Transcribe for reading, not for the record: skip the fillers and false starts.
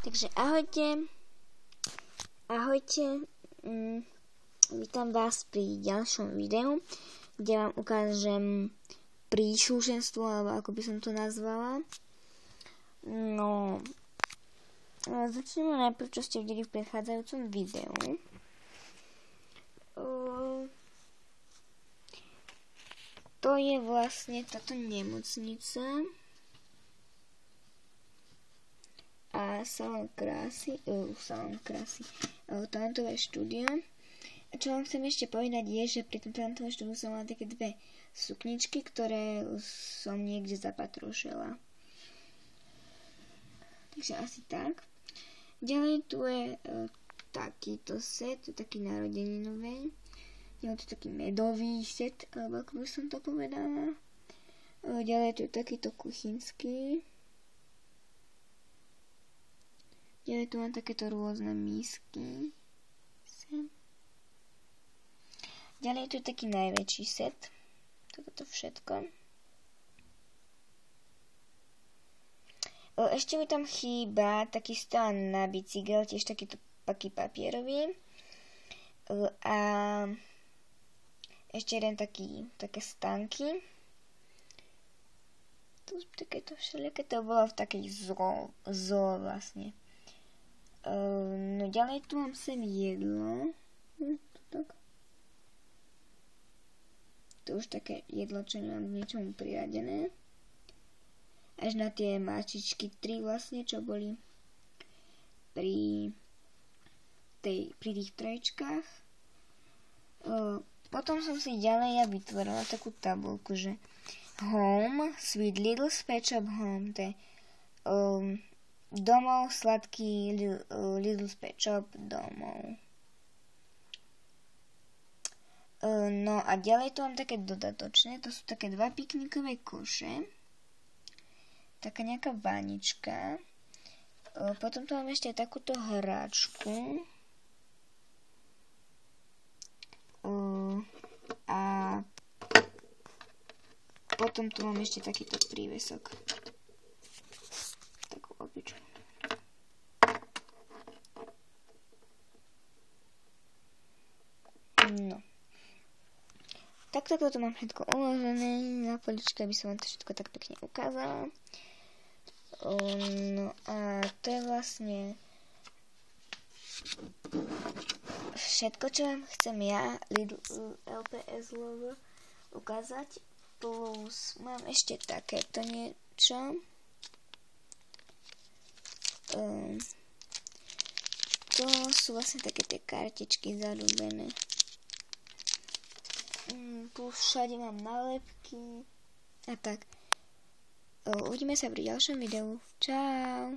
Takže ahojte. Ahojte. Vítam vás pri ďalšom videu, kde vám ukážem príslušenstvo, alebo ako by som to nazvala. No, začneme najprv, čo ste videli v predchádzajúcom videu. To je vlastne táto nemocnica a salón krásy, talentové štúdio. A čo vám chcem ešte povedať je, že pri tom talentové štúdiu som mala také dve sukničky, ktoré som niekde zapatrošila. Takže asi tak. Ďalej tu je takýto set, taký narodeninový. Ďalej tu je taký medový set, alebo ako by som to povedala. Ďalej tu je takýto kuchynský. Ďalej tu mám takéto rôzne misky. Ďalej tu je taký najväčší set. Toto všetko. Ešte mi tam chýba taký stán na bicykel, tiež takýto papierový. A ešte jeden také stánky. Tu takéto všelijaké, to bolo v takej zoo vlastne. No ďalej tu mám sem jedlo. To už také jedlo, čo nemám k ničomu priradené. Až na tie mačičky 3 vlastne, čo boli pri tých trojčkách. Potom som si ďalej vytvorila takú tabuľku, že Home, Sweet Little Pet Shop Home, to je domov, sladký Little Pet Shop domov. No a ďalej tu mám také dodatočné, to sú také 2 piknikové koše, taká nejaká vanička, potom tu mám ešte takúto hráčku a potom tu mám ešte takýto prívesok, takú opičku. No. Takto to mám všetko uložené na poličke, aby som vám to všetko tak pekne ukázala. No a to je vlastne všetko, čo vám chcem ja, LPS logo, ukázať. Plus mám ešte takéto niečo. To sú vlastne také tie kartičky zarúbené. Plus všade mám nálepky a tak. Uvidíme sa pri ďalšom videu. Čau!